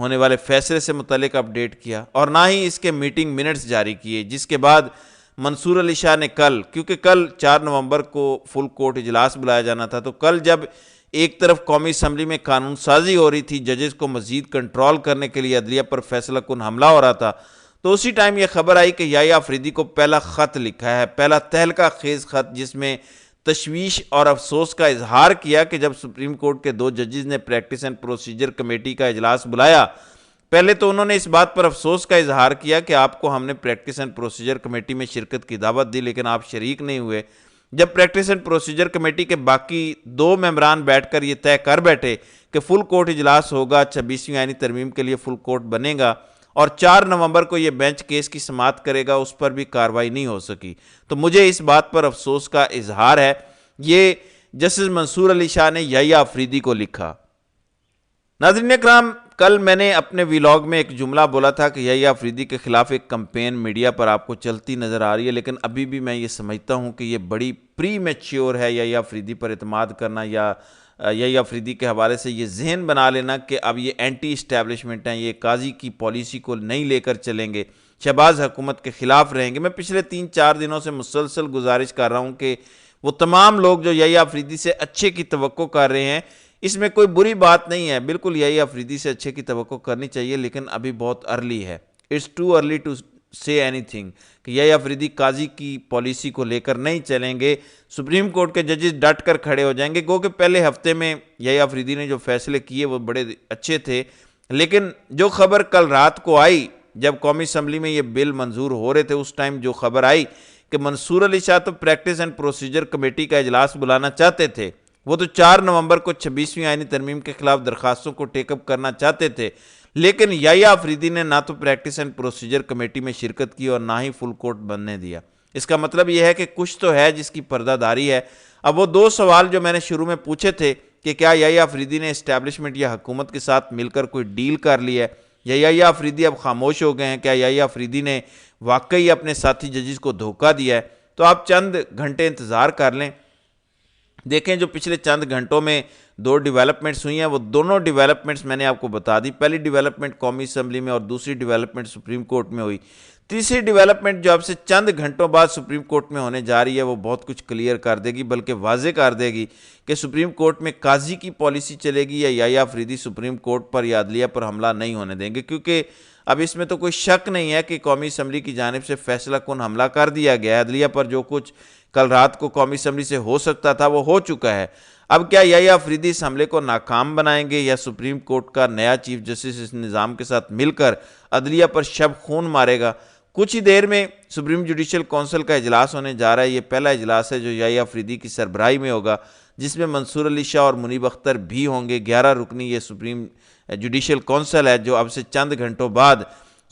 ہونے والے فیصلے سے متعلق اپڈیٹ کیا اور نہ ہی اس کے میٹنگ منٹس جاری کیے، جس کے بعد منصور علی شاہ نے کیونکہ کل 4 نومبر کو فل کورٹ اجلاس بلایا جانا تھا، تو کل جب ایک طرف قومی اسمبلی میں قانون سازی ہو رہی تھی، ججز کو مزید کنٹرول کرنے کے لیے عدلیہ پر فیصلہ کن حملہ ہو رہا تھا، تو اسی ٹائم یہ خبر آئی کہ یحییٰ آفریدی کو پہلا خط لکھا ہے، پہلا تہلکہ خیز خط، جس میں تشویش اور افسوس کا اظہار کیا کہ جب سپریم کورٹ کے 2 ججز نے پریکٹس اینڈ پروسیجر کمیٹی کا اجلاس بلایا، پہلے تو انہوں نے اس بات پر افسوس کا اظہار کیا کہ آپ کو ہم نے پریکٹس اینڈ پروسیجر کمیٹی میں شرکت کی دعوت دی لیکن آپ شریک نہیں ہوئے۔ جب پریکٹس اینڈ پروسیجر کمیٹی کے باقی 2 ممبران بیٹھ کر یہ طے کر بیٹھے کہ فل کورٹ اجلاس ہوگا، 26ویں آئینی ترمیم کے لیے فل کورٹ بنے گا اور 4 نومبر کو یہ بینچ کیس کی سماعت کرے گا، اس پر بھی کارروائی نہیں ہو سکی، تو مجھے اس بات پر افسوس کا اظہار ہے۔ یہ جسٹس منصور علی شاہ نے یحییٰ آفریدی کو لکھا۔ ناظرین اکرام، کل میں نے اپنے ویلاگ میں ایک جملہ بولا تھا کہ یحییٰ آفریدی کے خلاف ایک کمپین میڈیا پر آپ کو چلتی نظر آ رہی ہے، لیکن ابھی بھی میں یہ سمجھتا ہوں کہ یہ بڑی پری میچیور ہے یحییٰ آفریدی پر اعتماد کرنا، یا یحییٰ آفریدی کے حوالے سے یہ ذہن بنا لینا کہ اب یہ اینٹی اسٹیبلشمنٹ ہیں، یہ قاضی کی پالیسی کو نہیں لے کر چلیں گے، شہباز حکومت کے خلاف رہیں گے۔ میں پچھلے 3-4 دنوں سے مسلسل گزارش کر رہا ہوں کہ وہ تمام لوگ جو یحییٰ آفریدی سے اچھے کی توقع کر رہے ہیں، اس میں کوئی بری بات نہیں ہے، بالکل یحییٰ آفریدی سے اچھے کی توقع کرنی چاہیے، لیکن ابھی بہت ارلی ہے، اٹس ٹو ارلی ٹو سے اینی تھنگ، کہ یحییٰ آفریدی قاضی کی پالیسی کو لے کر نہیں چلیں گے، سپریم کورٹ کے ججز ڈٹ کر کھڑے ہو جائیں گے۔ گو کہ پہلے ہفتے میں یحییٰ آفریدی نے جو فیصلے کیے وہ بڑے اچھے تھے، لیکن جو خبر کل رات کو آئی جب قومی اسمبلی میں یہ بل منظور ہو رہے تھے، اس ٹائم جو خبر آئی کہ منصور علی شاہ تو پریکٹس اینڈ پروسیجر کمیٹی کا اجلاس بلانا چاہتے تھے، وہ تو 4 نومبر کو 26ویں آئینی ترمیم کے خلاف درخواستوں کو ٹیک اپ کرنا چاہتے تھے، لیکن یحییٰ آفریدی نے نہ تو پریکٹس اینڈ پروسیجر کمیٹی میں شرکت کی اور نہ ہی فل کورٹ بننے دیا۔ اس کا مطلب یہ ہے کہ کچھ تو ہے جس کی پردہ داری ہے۔ اب وہ 2 سوال جو میں نے شروع میں پوچھے تھے کہ کیا یحییٰ آفریدی نے اسٹیبلشمنٹ یا حکومت کے ساتھ مل کر کوئی ڈیل کر لی ہے، یا یحییٰ آفریدی اب خاموش ہو گئے ہیں، کیا یحییٰ آفریدی نے واقعی اپنے ساتھی ججز کو دھوکہ دیا ہے، تو آپ چند گھنٹے انتظار کر لیں، دیکھیں جو پچھلے چند گھنٹوں میں 2 ڈیولپمنٹس ہوئی ہیں، وہ دونوں ڈیولپمنٹس میں نے آپ کو بتا دی۔ پہلی ڈیولپمنٹ قومی اسمبلی میں اور دوسری ڈیولپمنٹ سپریم کورٹ میں ہوئی۔ تیسری ڈیولپمنٹ جو اب سے چند گھنٹوں بعد سپریم کورٹ میں ہونے جا رہی ہے، وہ بہت کچھ کلیئر کر دے گی، بلکہ واضح کر دے گی کہ سپریم کورٹ میں قاضی کی پالیسی چلے گی یا یحییٰ آفریدی سپریم کورٹ پر یا عدلیہ پر حملہ نہیں ہونے دیں گے، کیونکہ اب اس میں تو کوئی شک نہیں ہے کہ قومی اسمبلی کی جانب سے فیصلہ کن حملہ کر دیا گیا ہے، عدلیہ پر جو کچھ کل رات کو قومی اسمبلی سے ہو سکتا تھا وہ ہو چکا ہے۔ اب کیا یحییٰ آفریدی اس حملے کو ناکام بنائیں گے یا سپریم کورٹ کا نیا چیف جسٹس اس نظام کے ساتھ مل کر عدلیہ پر شب خون مارے گا؟ کچھ ہی دیر میں سپریم جوڈیشل کونسل کا اجلاس ہونے جا رہا ہے۔ یہ پہلا اجلاس ہے جو یحییٰ آفریدی کی سربراہی میں ہوگا، جس میں منصور علی شاہ اور منیب اختر بھی ہوں گے۔ 11 رکنی یہ سپریم جوڈیشل کونسل ہے جو اب سے چند گھنٹوں بعد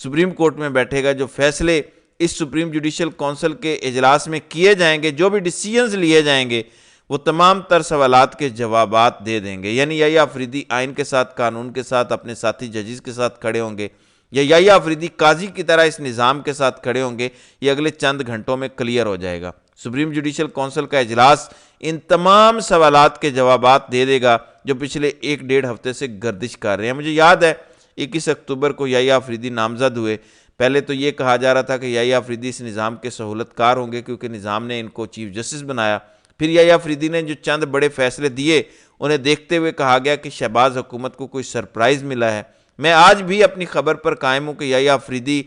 سپریم کورٹ میں بیٹھے گا۔ جو فیصلے اس سپریم جوڈیشل کونسل کے اجلاس میں کیے جائیں گے، جو بھی ڈیسیژنز لیے جائیں گے، وہ تمام تر سوالات کے جوابات دے دیں گے۔ یعنی یحییٰ آفریدی آئین کے ساتھ، قانون کے ساتھ، اپنے ساتھی ججز کے ساتھ کھڑے ہوں گے، یا یحییٰ آفریدی قاضی کی طرح اس نظام کے ساتھ کھڑے ہوں گے، یہ اگلے چند گھنٹوں میں کلیئر ہو جائے گا۔ سپریم جوڈیشل کونسل کا اجلاس ان تمام سوالات کے جوابات دے دے گا جو پچھلے 1-1.5 ہفتے سے گردش کر رہے ہیں۔ مجھے یاد ہے 21 اکتوبر کو یحییٰ آفریدی نامزد ہوئے، پہلے تو یہ کہا جا رہا تھا کہ یحییٰ آفریدی اس نظام کے سہولت کار ہوں گے کیونکہ نظام نے ان کو چیف جسٹس بنایا۔ پھر یحییٰ آفریدی نے جو چند بڑے فیصلے دیے انہیں دیکھتے ہوئے کہا گیا کہ شہباز حکومت کو کوئی سرپرائز ملا ہے۔ میں آج بھی اپنی خبر پر قائم ہوں کہ یحییٰ آفریدی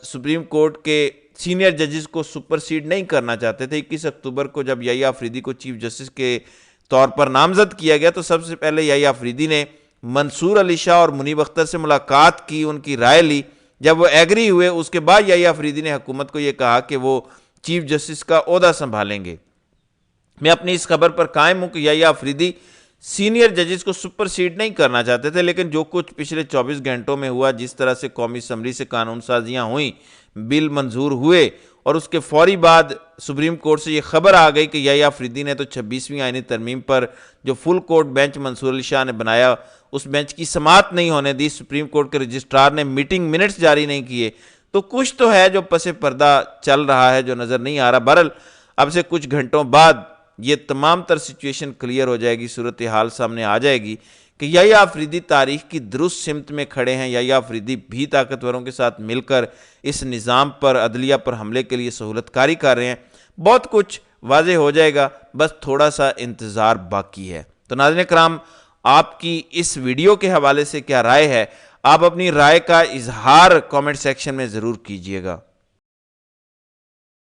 سپریم کورٹ کے سینئر ججز کو سپرسیڈ نہیں کرنا چاہتے تھے۔ 21 اکتوبر کو جب یحییٰ آفریدی کو چیف جسٹس کے طور پر نامزد کیا گیا تو سب سے پہلے یحییٰ آفریدی نے منصور علی شاہ اور منیب اختر سے ملاقات کی، ان کی رائے لی۔ جب وہ ایگری ہوئے اس کے بعد یحییٰ آفریدی نے حکومت کو یہ کہا کہ وہ چیف جسٹس کا عہدہ سنبھالیں گے۔ میں اپنی اس خبر پر قائم ہوں کہ یحییٰ آفریدی سینئر ججز کو سپرسیڈ نہیں کرنا چاہتے تھے، لیکن جو کچھ پچھلے 24 گھنٹوں میں ہوا، جس طرح سے قومی اسمبلی سے قانون سازیاں ہوئیں، بل منظور ہوئے اور اس کے فوری بعد سپریم کورٹ سے یہ خبر آ گئی کہ یحییٰ آفریدی نے تو 26ویں آئینی ترمیم پر جو فل کورٹ بینچ منصور علی شاہ نے بنایا اس بینچ کی سماعت نہیں ہونے دی، سپریم کورٹ کے رجسٹرار نے میٹنگ منٹس جاری نہیں کیے، تو کچھ تو ہے جو پس پردہ چل رہا ہے جو نظر نہیں آ رہا۔ بہرحال اب سے کچھ گھنٹوں بعد یہ تمام تر سچویشن کلیئر ہو جائے گی، صورتحال سامنے آ جائے گی کہ یحییٰ آفریدی تاریخ کی درست سمت میں کھڑے ہیں. یحییٰ آفریدی بھی طاقتوروں کے ساتھ مل کر اس نظام پر، عدلیہ پر حملے کے لیے سہولت کاری کر رہے ہیں. بہت کچھ واضح ہو جائے گا، بس تھوڑا سا انتظار باقی ہے. تو ناظرین کرام، آپ کی اس ویڈیو کے حوالے سے کیا رائے ہے؟ آپ اپنی رائے کا اظہار کامنٹ سیکشن میں ضرور کیجئے گا.